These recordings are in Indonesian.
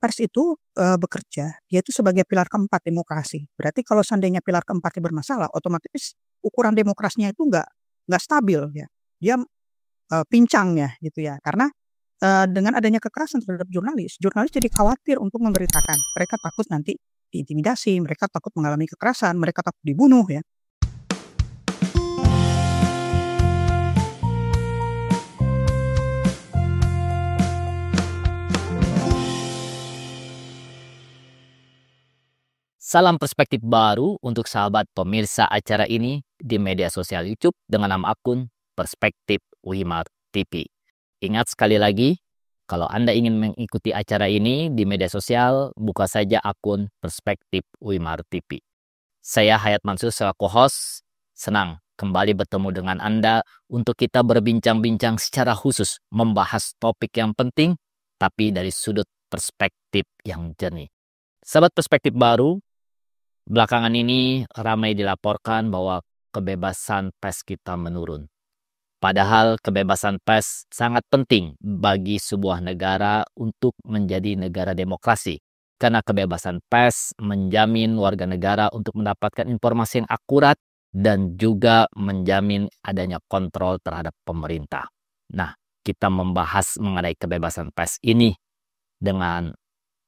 pers itu bekerja, dia itu sebagai pilar keempat demokrasi. Berarti kalau seandainya pilar keempatnya bermasalah, otomatis ukuran demokrasinya itu nggak stabil ya. Dia pincang ya gitu ya. Karena dengan adanya kekerasan terhadap jurnalis, jurnalis jadi khawatir untuk memberitakan. Mereka takut nanti diintimidasi, mereka takut mengalami kekerasan, mereka takut dibunuh ya. Salam perspektif baru untuk sahabat pemirsa acara ini di media sosial YouTube dengan nama akun Perspektif Wimar TV. Ingat sekali lagi, kalau Anda ingin mengikuti acara ini di media sosial, buka saja akun Perspektif Wimar TV. Saya Hayat Mansur selaku host, senang kembali bertemu dengan Anda untuk kita berbincang-bincang secara khusus membahas topik yang penting, tapi dari sudut perspektif yang jernih. Sahabat perspektif baru, belakangan ini ramai dilaporkan bahwa kebebasan pers kita menurun. Padahal kebebasan pers sangat penting bagi sebuah negara untuk menjadi negara demokrasi. Karena kebebasan pers menjamin warga negara untuk mendapatkan informasi yang akurat dan juga menjamin adanya kontrol terhadap pemerintah. Nah, kita membahas mengenai kebebasan pers ini dengan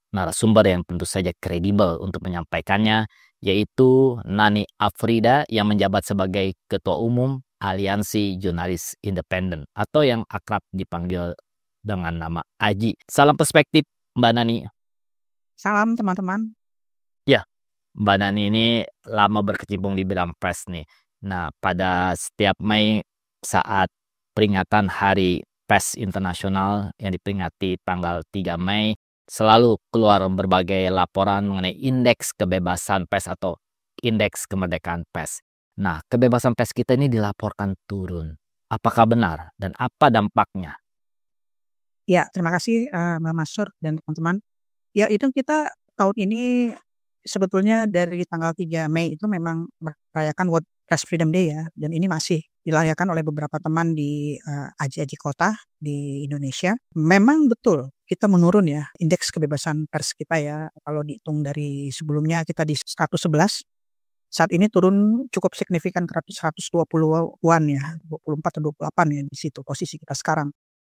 narasumber yang tentu saja kredibel untuk menyampaikannya, yaitu Nani Afrida yang menjabat sebagai Ketua Umum Aliansi Jurnalis Independen atau yang akrab dipanggil dengan nama AJI. Salam perspektif Mbak Nani. Salam teman-teman. Ya, Mbak Nani ini lama berkecimpung di bidang pers nih. Nah, pada setiap Mei saat peringatan Hari Pers Internasional yang diperingati tanggal 3 Mei, selalu keluar berbagai laporan mengenai indeks kebebasan pers atau indeks kemerdekaan pers. Nah, kebebasan pers kita ini dilaporkan turun. Apakah benar dan apa dampaknya? Ya, terima kasih Mbak Masur dan teman-teman. Ya, itu kita tahun ini sebetulnya dari tanggal 3 Mei itu memang merayakan World Press Freedom Day ya. Dan ini masih dirayakan oleh beberapa teman di aji-aji kota di Indonesia. Memang betul kita menurun ya indeks kebebasan pers kita ya. Kalau dihitung dari sebelumnya kita di 111, saat ini turun cukup signifikan ke 120-an ya, 24 atau 28 ya di situ posisi kita sekarang.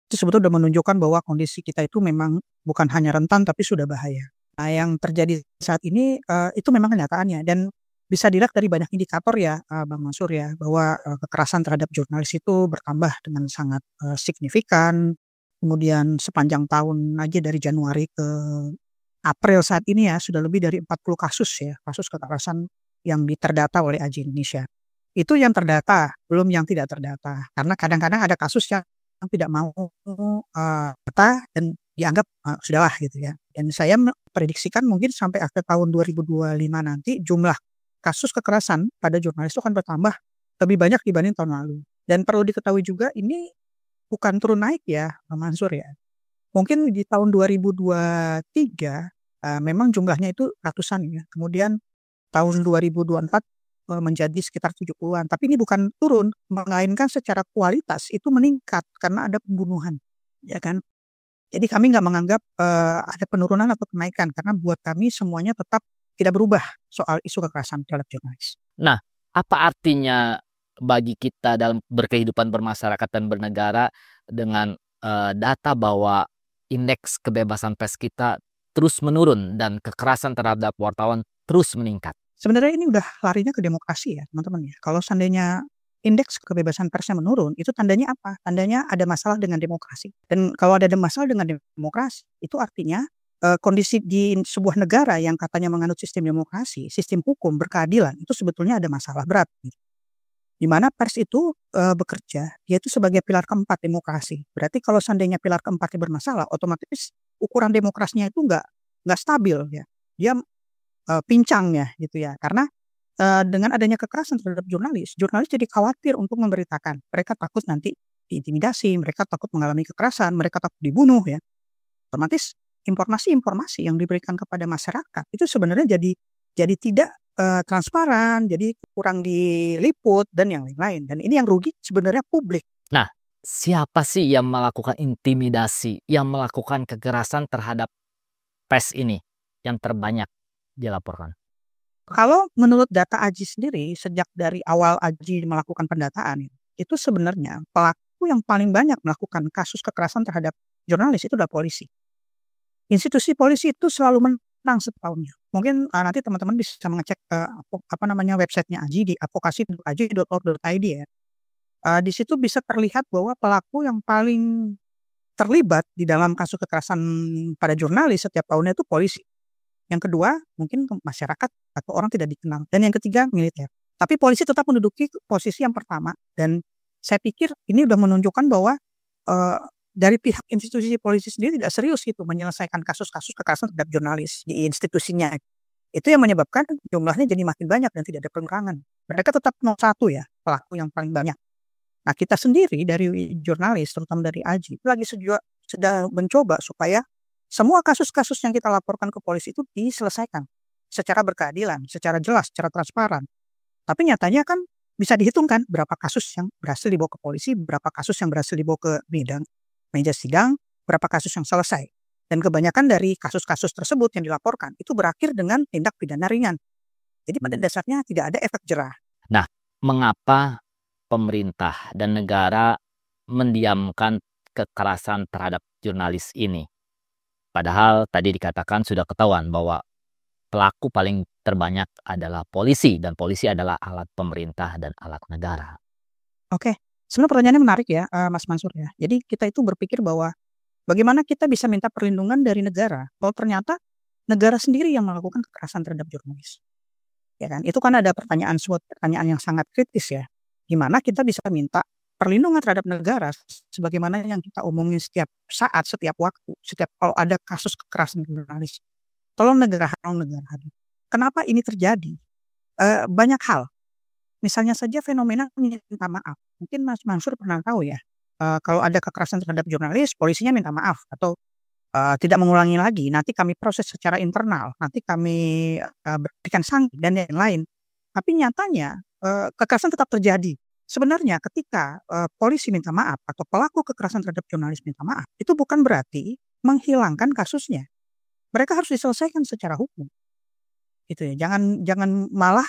Itu sebetulnya sudah menunjukkan bahwa kondisi kita itu memang bukan hanya rentan tapi sudah bahaya. Nah, yang terjadi saat ini itu memang kenyataannya dan bisa dilihat dari banyak indikator ya Bang Mansur ya, bahwa kekerasan terhadap jurnalis itu bertambah dengan sangat signifikan. Kemudian sepanjang tahun aja dari Januari ke April saat ini ya sudah lebih dari 40 kasus ya, kasus kekerasan yang terdata oleh AJI Indonesia. Itu yang terdata, belum yang tidak terdata. Karena kadang-kadang ada kasus yang tidak mau data dan dianggap sudahlah gitu ya. Dan saya prediksikan mungkin sampai akhir tahun 2025 nanti jumlah kasus kekerasan pada jurnalis itu akan bertambah lebih banyak dibanding tahun lalu. Dan perlu diketahui juga ini bukan turun naik ya, Pak Mansur ya. Mungkin di tahun 2023 memang jumlahnya itu ratusan ya. Kemudian tahun 2024 menjadi sekitar 70-an. Tapi ini bukan turun, melainkan secara kualitas itu meningkat karena ada pembunuhan, ya kan? Jadi kami nggak menganggap ada penurunan atau kenaikan karena buat kami semuanya tetap tidak berubah soal isu kekerasan terhadap jurnalis. Nah, apa artinya bagi kita dalam berkehidupan bermasyarakat dan bernegara dengan data bahwa indeks kebebasan pers kita terus menurun dan kekerasan terhadap wartawan terus meningkat? Sebenarnya ini udah larinya ke demokrasi ya teman-teman ya. Kalau seandainya indeks kebebasan persnya menurun, itu tandanya apa? Tandanya ada masalah dengan demokrasi. Dan kalau ada masalah dengan demokrasi, itu artinya kondisi di sebuah negara yang katanya menganut sistem demokrasi, sistem hukum, berkeadilan, itu sebetulnya ada masalah berat. Gitu. Di mana pers itu bekerja, dia itu sebagai pilar keempat demokrasi. Berarti kalau seandainya pilar keempatnya bermasalah, otomatis ukuran demokrasinya itu nggak stabil ya. Dia pincang ya gitu ya. Karena dengan adanya kekerasan terhadap jurnalis jadi khawatir untuk memberitakan. Mereka takut nanti diintimidasi, mereka takut mengalami kekerasan, mereka takut dibunuh ya. Otomatis informasi-informasi yang diberikan kepada masyarakat itu sebenarnya jadi tidak transparan, jadi kurang diliput dan yang lain-lain. Dan ini yang rugi sebenarnya publik. Nah, siapa sih yang melakukan intimidasi, yang melakukan kekerasan terhadap pers ini yang terbanyak dilaporkan? Kalau menurut data Aji sendiri, sejak dari awal Aji melakukan pendataan, itu sebenarnya pelaku yang paling banyak melakukan kasus kekerasan terhadap jurnalis itu adalah polisi. Institusi polisi itu selalu menang setahunnya. Mungkin nanti teman-teman bisa mengecek websitenya Aji di advokasi.aji.org.id ya. Di situ bisa terlihat bahwa pelaku yang paling terlibat di dalam kasus kekerasan pada jurnalis setiap tahunnya itu polisi. Yang kedua, mungkin masyarakat atau orang tidak dikenal. Dan yang ketiga, militer. Tapi polisi tetap menduduki posisi yang pertama. Dan saya pikir ini sudah menunjukkan bahwa dari pihak institusi polisi sendiri tidak serius gitu menyelesaikan kasus-kasus kekerasan terhadap jurnalis di institusinya. Itu yang menyebabkan jumlahnya jadi makin banyak dan tidak ada pengurangan. Mereka tetap 01 ya, pelaku yang paling banyak. Nah, kita sendiri dari jurnalis, terutama dari Aji, itu lagi sedang mencoba supaya semua kasus-kasus yang kita laporkan ke polisi itu diselesaikan secara berkeadilan, secara jelas, secara transparan. Tapi nyatanya kan bisa dihitungkan berapa kasus yang berhasil dibawa ke polisi, berapa kasus yang berhasil dibawa ke meja sidang, berapa kasus yang selesai. Dan kebanyakan dari kasus-kasus tersebut yang dilaporkan itu berakhir dengan tindak pidana ringan. Jadi pada dasarnya tidak ada efek jerah. Nah, mengapa pemerintah dan negara mendiamkan kekerasan terhadap jurnalis ini? Padahal tadi dikatakan sudah ketahuan bahwa pelaku paling terbanyak adalah polisi, dan polisi adalah alat pemerintah dan alat negara. Oke, sebenarnya pertanyaannya menarik ya, Mas Mansur ya. Jadi kita itu berpikir bahwa bagaimana kita bisa minta perlindungan dari negara kalau ternyata negara sendiri yang melakukan kekerasan terhadap jurnalis. Ya kan? Itu kan ada pertanyaan yang sangat kritis ya. Gimana kita bisa minta perlindungan terhadap negara sebagaimana yang kita omongin setiap saat, setiap waktu, setiap kalau ada kasus kekerasan jurnalis. Tolong negara hadir. Kenapa ini terjadi? Banyak hal. Misalnya saja fenomena minta maaf. Mungkin Mas Mansur pernah tahu ya, kalau ada kekerasan terhadap jurnalis, polisinya minta maaf atau tidak mengulangi lagi. Nanti kami proses secara internal, nanti kami berikan sanksi dan lain-lain. Tapi nyatanya kekerasan tetap terjadi. Sebenarnya ketika polisi minta maaf atau pelaku kekerasan terhadap jurnalis minta maaf, itu bukan berarti menghilangkan kasusnya. Mereka harus diselesaikan secara hukum. Gitu ya. Jangan malah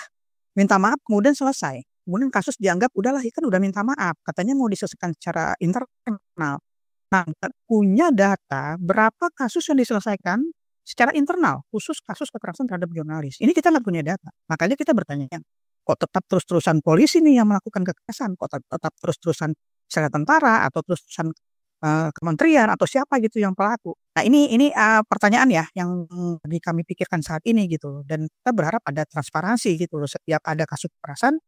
minta maaf kemudian selesai. Kemudian kasus dianggap udahlah kan udah minta maaf, katanya mau diselesaikan secara internal. Nah, punya data berapa kasus yang diselesaikan secara internal, khusus kasus kekerasan terhadap jurnalis. Ini kita nggak punya data. Makanya kita bertanya, kok tetap terus-terusan polisi nih yang melakukan kekerasan, kok tetap terus-terusan misalnya tentara atau terus-terusan kementerian atau siapa gitu yang pelaku. Nah ini pertanyaan ya yang kami pikirkan saat ini gitu, dan kita berharap ada transparansi gitu loh setiap ada kasus kekerasan,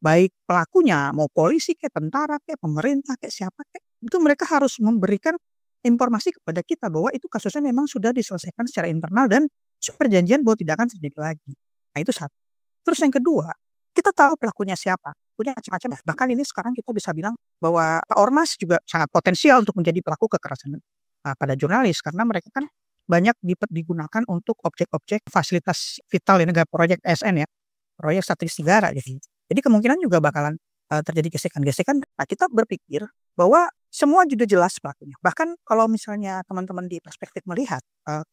baik pelakunya mau polisi kayak tentara kayak pemerintah kayak siapa kayak itu mereka harus memberikan informasi kepada kita bahwa itu kasusnya memang sudah diselesaikan secara internal dan perjanjian bahwa tidak akan terjadi lagi. Nah itu satu. Terus yang kedua, kita tahu pelakunya siapa. Punya macam-macam. Bahkan ini sekarang kita bisa bilang bahwa ormas juga sangat potensial untuk menjadi pelaku kekerasan pada jurnalis karena mereka kan banyak digunakan untuk objek-objek fasilitas vital di negara, proyek SN ya, proyek strategis negara gitu. Jadi kemungkinan juga bakalan terjadi gesekan-gesekan. Nah, kita berpikir bahwa semua sudah jelas pelakunya. Bahkan kalau misalnya teman-teman di perspektif melihat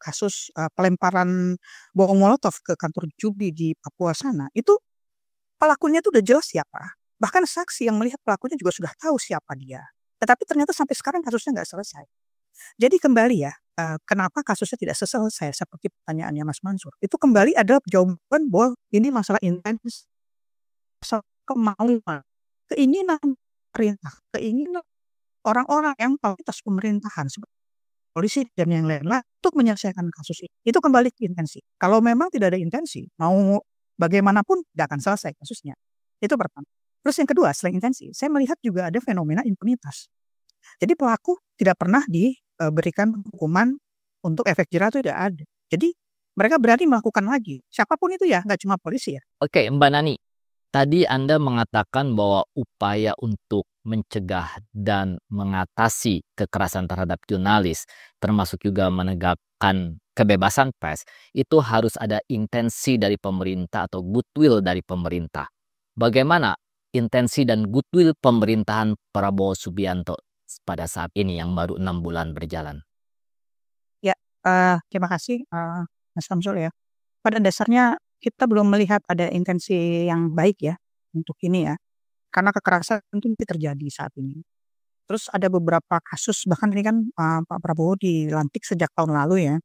kasus pelemparan bom molotov ke kantor Jubli di Papua sana, itu pelakunya itu udah jelas siapa. Bahkan saksi yang melihat pelakunya juga sudah tahu siapa dia. Tetapi ternyata sampai sekarang kasusnya nggak selesai. Jadi kembali ya, kenapa kasusnya tidak selesai seperti pertanyaannya Mas Mansur. Itu kembali ada jawaban bahwa ini masalah intens, masalah kemauan, keinginan perintah, keinginan orang-orang yang kualitas pemerintahan seperti polisi dan yang lain-lain untuk menyelesaikan kasus ini. Itu kembali ke intensi. Kalau memang tidak ada intensi, mau bagaimanapun tidak akan selesai kasusnya. Itu pertama. Terus yang kedua, selain intensi, saya melihat juga ada fenomena impunitas. Jadi pelaku tidak pernah diberikan hukuman untuk efek jerah itu tidak ada. Jadi mereka berani melakukan lagi. Siapapun itu ya, nggak cuma polisi ya. Oke, Mbak Nani. Tadi Anda mengatakan bahwa upaya untuk mencegah dan mengatasi kekerasan terhadap jurnalis, termasuk juga menegakkan kebebasan pers, itu harus ada intensi dari pemerintah atau goodwill dari pemerintah. Bagaimana intensi dan goodwill pemerintahan Prabowo Subianto pada saat ini yang baru 6 bulan berjalan? Ya, Terima kasih Mas Samsul ya. Pada dasarnya kita belum melihat ada intensi yang baik ya untuk ini ya. Karena kekerasan itu terjadi saat ini. Terus ada beberapa kasus, bahkan ini kan Pak Prabowo dilantik sejak tahun lalu ya.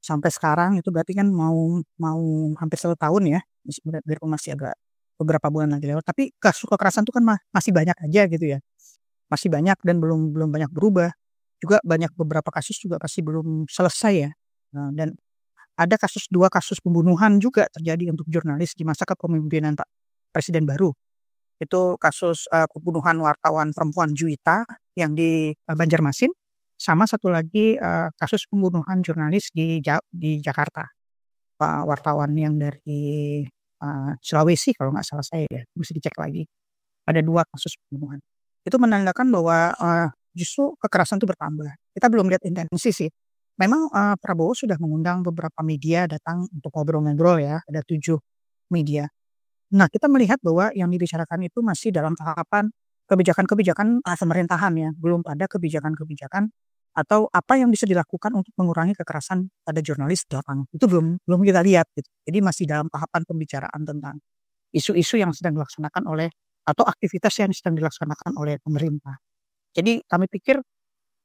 Sampai sekarang itu berarti kan mau mau hampir 1 tahun ya. Biarpun masih agak beberapa bulan lagi lewat. Tapi kasus kekerasan itu kan masih banyak aja gitu ya. Masih banyak dan belum belum banyak berubah. Juga banyak beberapa kasus juga masih belum selesai ya. Dan ada 2 kasus pembunuhan juga terjadi untuk jurnalis di masa kepemimpinan Pak Presiden baru. Itu kasus pembunuhan wartawan perempuan Juwita yang di Banjarmasin, sama satu lagi kasus pembunuhan jurnalis di Jakarta. Pak wartawan yang dari Sulawesi kalau nggak salah saya ya, mesti dicek lagi. Ada 2 kasus pembunuhan. Itu menandakan bahwa justru kekerasan itu bertambah. Kita belum lihat intensi sih. Memang Prabowo sudah mengundang beberapa media datang untuk ngobrol-ngobrol ya, ada 7 media. Nah, kita melihat bahwa yang dibicarakan itu masih dalam tahapan kebijakan-kebijakan pemerintahan ya, belum ada kebijakan-kebijakan atau apa yang bisa dilakukan untuk mengurangi kekerasan pada jurnalis di lapangan. Itu belum kita lihat gitu. Jadi masih dalam tahapan pembicaraan tentang isu-isu yang sedang dilaksanakan oleh atau aktivitas yang sedang dilaksanakan oleh pemerintah. Jadi kami pikir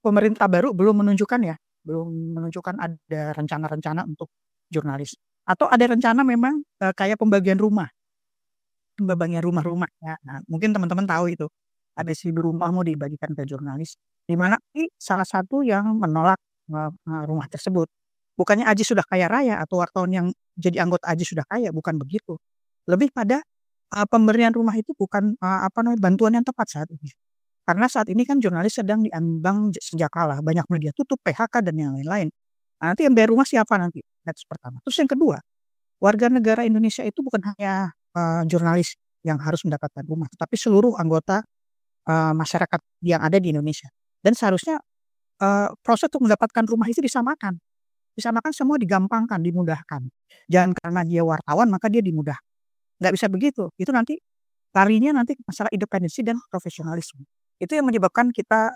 pemerintah baru belum menunjukkan ada rencana-rencana untuk jurnalis. Atau ada rencana memang kayak pembagian rumah-rumah ya. Nah, mungkin teman-teman tahu itu. Ada 1.000 rumah mau dibagikan ke jurnalis. Di mana salah satu yang menolak rumah tersebut. Bukannya Aji sudah kaya raya atau wartawan yang jadi anggota Aji sudah kaya, bukan begitu. Lebih pada pemberian rumah itu bukan bantuan yang tepat saat ini. Karena saat ini kan jurnalis sedang diambang senjakala, banyak media tutup, PHK dan yang lain-lain. Nah, nanti yang bayar rumah siapa nanti? That's pertama. Terus yang kedua, warga negara Indonesia itu bukan hanya jurnalis yang harus mendapatkan rumah, tetapi seluruh anggota masyarakat yang ada di Indonesia. Dan seharusnya proses untuk mendapatkan rumah itu disamakan. Disamakan, semua digampangkan, dimudahkan. Jangan karena dia wartawan maka dia dimudahkan. Nggak bisa begitu. Itu nanti larinya nanti masalah independensi dan profesionalisme. Itu yang menyebabkan kita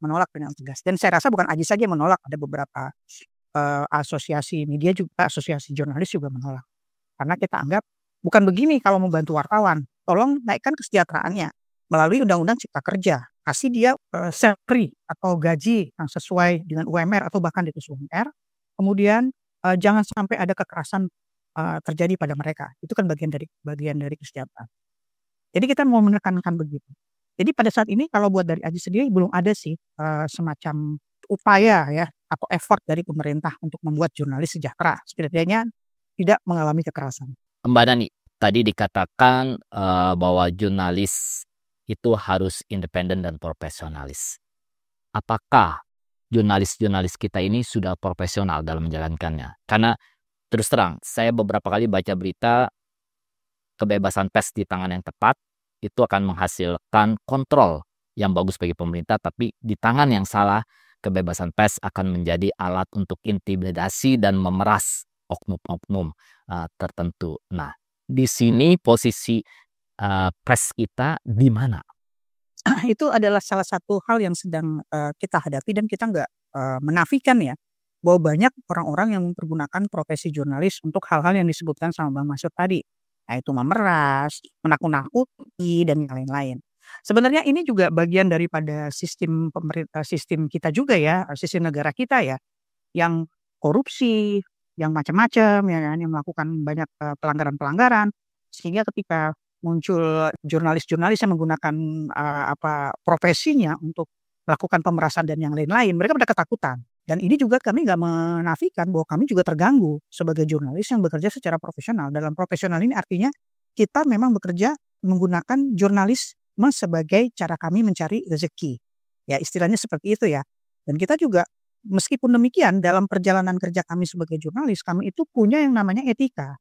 menolak dengan tegas. Dan saya rasa bukan Aji saja yang menolak, ada beberapa asosiasi media juga, asosiasi jurnalis juga menolak. Karena kita anggap bukan begini kalau membantu wartawan. Tolong naikkan kesejahteraannya melalui Undang-Undang Cipta Kerja. Kasih dia salary atau gaji yang sesuai dengan UMR atau bahkan di atas UMR. Kemudian jangan sampai ada kekerasan terjadi pada mereka. Itu kan bagian dari kesejahteraan. Jadi kita mau menekankan begitu. Jadi pada saat ini kalau buat dari Aji sendiri belum ada sih semacam upaya ya atau effort dari pemerintah untuk membuat jurnalis sejahtera, setidaknya tidak mengalami kekerasan. Mbak Nani, tadi dikatakan bahwa jurnalis itu harus independen dan profesionalis. Apakah jurnalis-jurnalis kita ini sudah profesional dalam menjalankannya? Karena terus terang, saya beberapa kali baca berita kebebasan pers di tangan yang tepat itu akan menghasilkan kontrol yang bagus bagi pemerintah, tapi di tangan yang salah kebebasan pers akan menjadi alat untuk intimidasi dan memeras oknum-oknum tertentu. Nah, di sini posisi pers kita di mana? Itu adalah salah satu hal yang sedang kita hadapi dan kita nggak menafikan ya bahwa banyak orang-orang yang mempergunakan profesi jurnalis untuk hal-hal yang disebutkan sama Bang Masyur tadi. Yaitu memeras, menakut-nakuti, dan yang lain-lain. Sebenarnya ini juga bagian daripada sistem pemerintah, sistem kita juga ya, sistem negara kita ya, yang korupsi, yang macam-macam, ya kan, yang melakukan banyak pelanggaran-pelanggaran, sehingga ketika muncul jurnalis-jurnalis yang menggunakan profesinya untuk melakukan pemerasan dan yang lain-lain, mereka pada ketakutan. Dan ini juga kami nggak menafikan bahwa kami juga terganggu sebagai jurnalis yang bekerja secara profesional. Dalam profesional ini artinya kita memang bekerja menggunakan jurnalisme sebagai cara kami mencari rezeki. Ya istilahnya seperti itu ya. Dan kita juga meskipun demikian dalam perjalanan kerja kami sebagai jurnalis, kami itu punya yang namanya etika.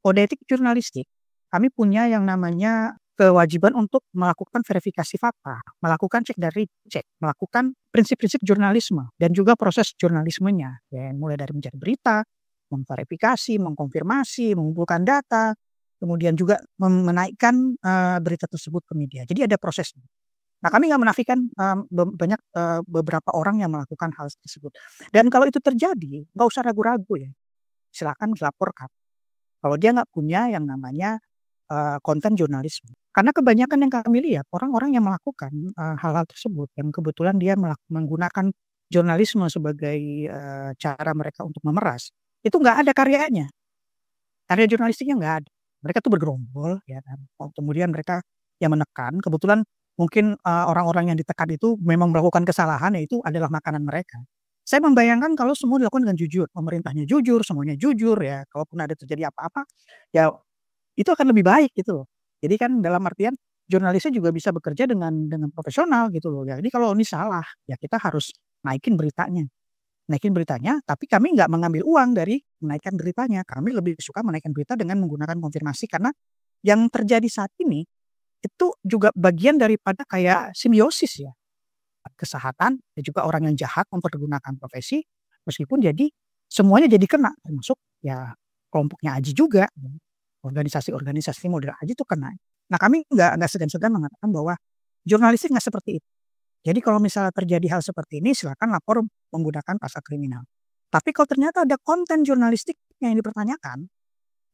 Kode etik jurnalistik. Kami punya yang namanya kewajiban untuk melakukan verifikasi fakta, melakukan cek dari cek, melakukan prinsip-prinsip jurnalisme dan juga proses jurnalismenya, ya, mulai dari mencari berita, memverifikasi, mengkonfirmasi, mengumpulkan data, kemudian juga menaikkan berita tersebut ke media. Jadi ada prosesnya. Nah, kami nggak menafikan banyak beberapa orang yang melakukan hal tersebut. Dan kalau itu terjadi, nggak usah ragu-ragu ya, silakan laporkan. Kalau dia nggak punya yang namanya konten jurnalisme. Karena kebanyakan yang kami lihat orang-orang yang melakukan hal-hal tersebut, yang kebetulan dia menggunakan jurnalisme sebagai cara mereka untuk memeras, itu nggak ada karyanya. Karya jurnalistiknya nggak ada. Mereka tuh bergerombol, ya kan. Kemudian mereka yang menekan. Kebetulan mungkin orang-orang yang ditekan itu memang melakukan kesalahan, yaitu adalah makanan mereka. Saya membayangkan kalau semua dilakukan dengan jujur, pemerintahnya jujur, semuanya jujur ya. Kalaupun ada terjadi apa-apa, ya itu akan lebih baik gitu loh. Jadi kan dalam artian jurnalisnya juga bisa bekerja dengan profesional gitu loh. Jadi kalau ini salah, ya kita harus naikin beritanya. Naikin beritanya, tapi kami nggak mengambil uang dari menaikkan beritanya. Kami lebih suka menaikkan berita dengan menggunakan konfirmasi karena yang terjadi saat ini itu juga bagian daripada kayak simbiosis ya. Kesehatan dan juga orang yang jahat mempergunakan profesi meskipun jadi semuanya jadi kena termasuk ya kelompoknya Aji juga. Organisasi-organisasi model Aji itu kena. Nah kami nggak segan-segan mengatakan bahwa jurnalistik nggak seperti itu. Jadi kalau misalnya terjadi hal seperti ini silakan lapor menggunakan pasal kriminal. Tapi kalau ternyata ada konten jurnalistik yang dipertanyakan,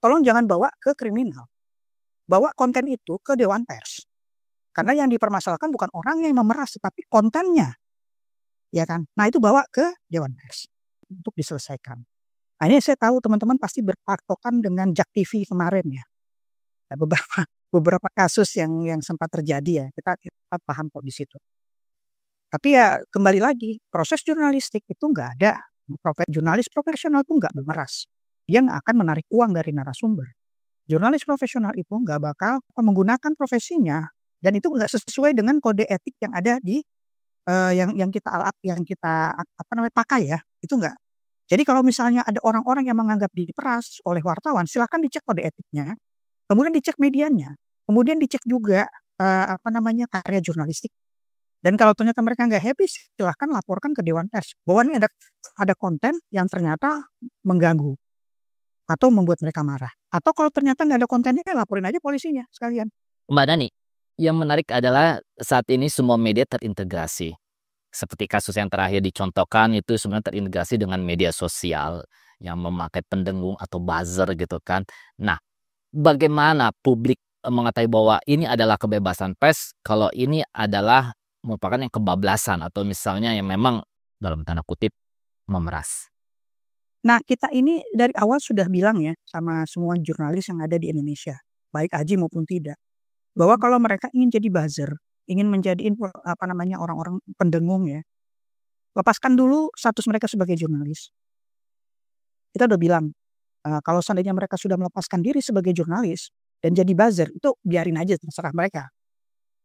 tolong jangan bawa ke kriminal. Bawa konten itu ke Dewan Pers. Karena yang dipermasalahkan bukan orang yang memeras, tapi kontennya. Ya kan? Nah itu bawa ke Dewan Pers untuk diselesaikan. Nah ini saya tahu teman-teman pasti berpatokan dengan Jak TV kemarin ya. Beberapa kasus yang sempat terjadi ya. Kita paham kok di situ. Tapi ya kembali lagi, proses jurnalistik itu nggak ada. Jurnalis profesional itu nggak memeras. Dia nggak akan menarik uang dari narasumber. Jurnalis profesional itu nggak bakal menggunakan profesinya dan itu nggak sesuai dengan kode etik yang ada di yang kita pakai ya. Itu nggak. Jadi kalau misalnya ada orang-orang yang menganggap diperas oleh wartawan, silakan dicek kode etiknya, kemudian dicek medianya, kemudian dicek juga karya jurnalistik. Dan kalau ternyata mereka nggak happy, silahkan laporkan ke Dewan Pers bahwa ini ada konten yang ternyata mengganggu atau membuat mereka marah. Atau kalau ternyata nggak ada kontennya, laporin aja polisinya sekalian. Mbak Dani, yang menarik adalah saat ini semua media terintegrasi. Seperti kasus yang terakhir dicontohkan itu sebenarnya terintegrasi dengan media sosial yang memakai pendengung atau buzzer gitu kan. Nah, bagaimana publik mengetahui bahwa ini adalah kebebasan pers kalau ini adalah merupakan yang kebablasan atau misalnya yang memang dalam tanda kutip memeras. Nah kita ini dari awal sudah bilang ya sama semua jurnalis yang ada di Indonesia, baik Aji maupun tidak, bahwa kalau mereka ingin jadi buzzer, ingin menjadi orang-orang pendengung ya, lepaskan dulu status mereka sebagai jurnalis. Kita udah bilang kalau seandainya mereka sudah melepaskan diri sebagai jurnalis dan jadi buzzer, itu biarin aja terserah mereka.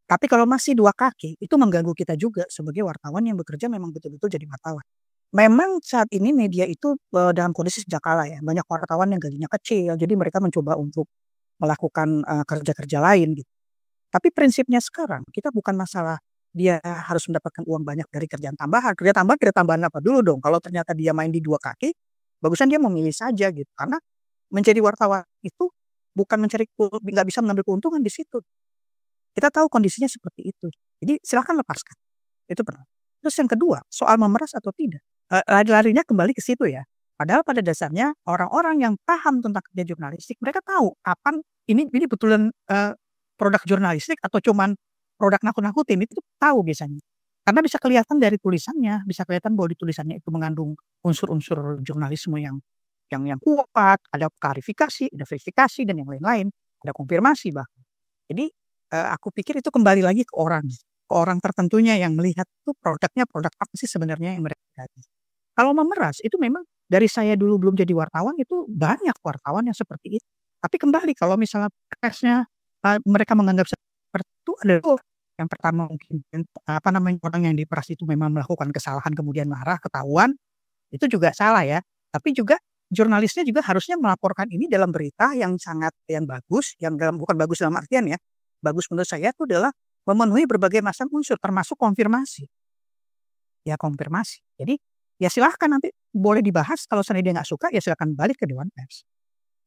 Tapi kalau masih dua kaki, itu mengganggu kita juga sebagai wartawan yang bekerja memang betul-betul jadi wartawan. Memang saat ini media itu dalam kondisi sejak kala ya. Banyak wartawan yang gajinya kecil, jadi mereka mencoba untuk melakukan kerja-kerja lain gitu. Tapi prinsipnya sekarang, kita bukan masalah dia harus mendapatkan uang banyak dari kerjaan tambahan. Kerja tambahan apa dulu dong. Kalau ternyata dia main di dua kaki, bagusan dia memilih saja gitu. Karena menjadi wartawan itu bukan nggak bisa mengambil keuntungan di situ. Kita tahu kondisinya seperti itu. Jadi silakan lepaskan. Itu pertama. Terus yang kedua, soal memeras atau tidak. Lari-larinya kembali ke situ ya. Padahal pada dasarnya orang-orang yang paham tentang kerja jurnalistik, mereka tahu kapan ini betulan produk jurnalistik atau cuman produk nakut-nakutin, itu tahu biasanya. Karena bisa kelihatan dari tulisannya, bisa kelihatan bahwa di tulisannya itu mengandung unsur-unsur jurnalisme yang kuat, ada klarifikasi, ada verifikasi dan yang lain-lain, ada konfirmasi bahkan. Jadi aku pikir itu kembali lagi ke orang tertentunya yang melihat itu produknya produk apa sih sebenarnya yang mereka cari. Kalau memeras itu memang dari saya dulu belum jadi wartawan itu banyak wartawan yang seperti itu. Tapi kembali kalau misalnya persnya mereka menganggap seperti itu adalah yang pertama mungkin orang yang diperas itu memang melakukan kesalahan kemudian marah ketahuan itu juga salah ya. Tapi juga jurnalisnya juga harusnya melaporkan ini dalam berita yang bagus, bukan bagus dalam artian ya. Bagus menurut saya itu adalah memenuhi berbagai macam unsur termasuk konfirmasi. Ya konfirmasi. Jadi ya silahkan nanti boleh dibahas kalau seandainya dia nggak suka ya silahkan balik ke Dewan Pers.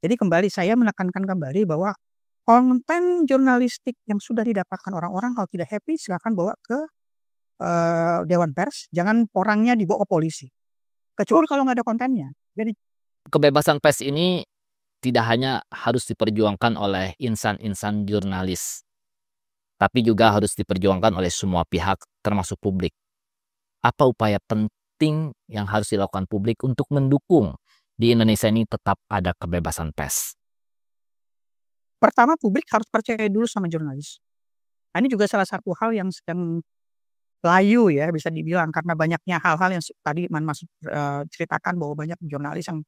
Jadi kembali saya menekankan kembali bahwa konten jurnalistik yang sudah didapatkan orang-orang kalau tidak happy silakan bawa ke Dewan Pers, jangan orangnya dibawa ke polisi. Kecuali kalau nggak ada kontennya. Jadi Kebebasan pers ini tidak hanya harus diperjuangkan oleh insan-insan jurnalis, tapi juga harus diperjuangkan oleh semua pihak termasuk publik. Apa upaya penting yang harus dilakukan publik untuk mendukung di Indonesia ini tetap ada kebebasan pers? pertama publik harus percaya dulu sama jurnalis. Nah, ini juga salah satu hal yang sedang layu ya bisa dibilang karena banyaknya hal-hal yang tadi Mas ceritakan bahwa banyak jurnalis yang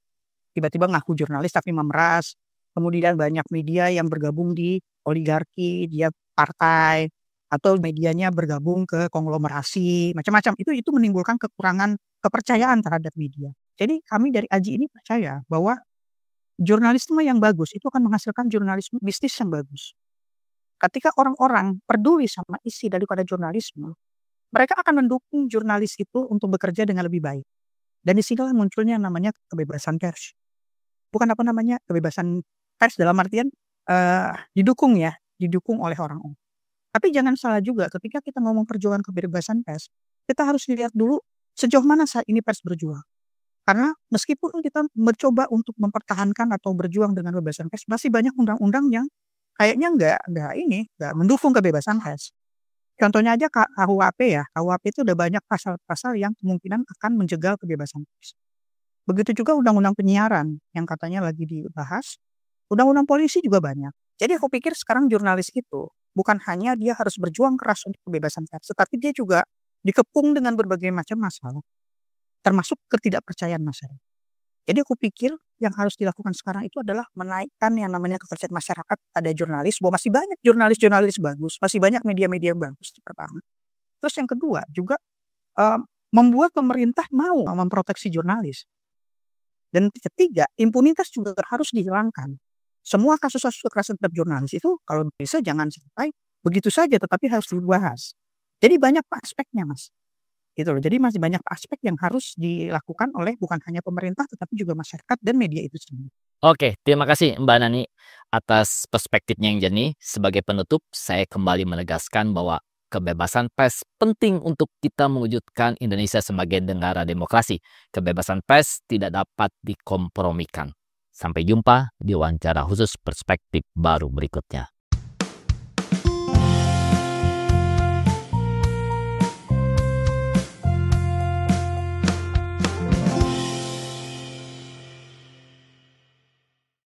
tiba-tiba ngaku jurnalis tapi memeras. Kemudian banyak media yang bergabung di oligarki, dia partai, atau medianya bergabung ke konglomerasi, macam-macam. Itu menimbulkan kekurangan kepercayaan terhadap media. Jadi kami dari AJI ini percaya bahwa jurnalisme yang bagus itu akan menghasilkan jurnalisme bisnis yang bagus. Ketika orang-orang peduli sama isi daripada jurnalisme, mereka akan mendukung jurnalis itu untuk bekerja dengan lebih baik. Dan disinilah munculnya namanya kebebasan pers. Bukan kebebasan pers dalam artian didukung oleh orang-orang. Tapi jangan salah juga ketika kita ngomong perjuangan kebebasan pers, kita harus lihat dulu sejauh mana saat ini pers berjuang. Karena meskipun kita mencoba untuk mempertahankan atau berjuang dengan kebebasan pers, masih banyak undang-undang yang kayaknya nggak mendukung kebebasan pers. Contohnya aja KUHP ya, KUHP itu udah banyak pasal-pasal yang kemungkinan akan menjegal kebebasan pers. Begitu juga undang-undang penyiaran yang katanya lagi dibahas, undang-undang polisi juga banyak. Jadi aku pikir sekarang jurnalis itu bukan hanya dia harus berjuang keras untuk kebebasan pers, tetapi dia juga dikepung dengan berbagai macam masalah, termasuk ketidakpercayaan masyarakat. Jadi aku pikir yang harus dilakukan sekarang itu adalah menaikkan yang namanya kepercayaan masyarakat pada jurnalis, bahwa masih banyak jurnalis bagus, masih banyak media-media bagus, pertama. Terus yang kedua juga membuat pemerintah mau memproteksi jurnalis. Dan ketiga, impunitas juga harus dihilangkan. Semua kasus-kasus kekerasan terhadap jurnalis itu kalau bisa jangan sampai begitu saja, tetapi harus dibahas. Jadi banyak aspeknya, Mas. Gitu loh. Jadi masih banyak aspek yang harus dilakukan oleh bukan hanya pemerintah tetapi juga masyarakat dan media itu sendiri. Oke, terima kasih Mbak Nani atas perspektifnya yang jernih. Sebagai penutup, saya kembali menegaskan bahwa kebebasan pers penting untuk kita mewujudkan Indonesia sebagai negara demokrasi. Kebebasan pers tidak dapat dikompromikan. Sampai jumpa di wawancara khusus perspektif baru berikutnya.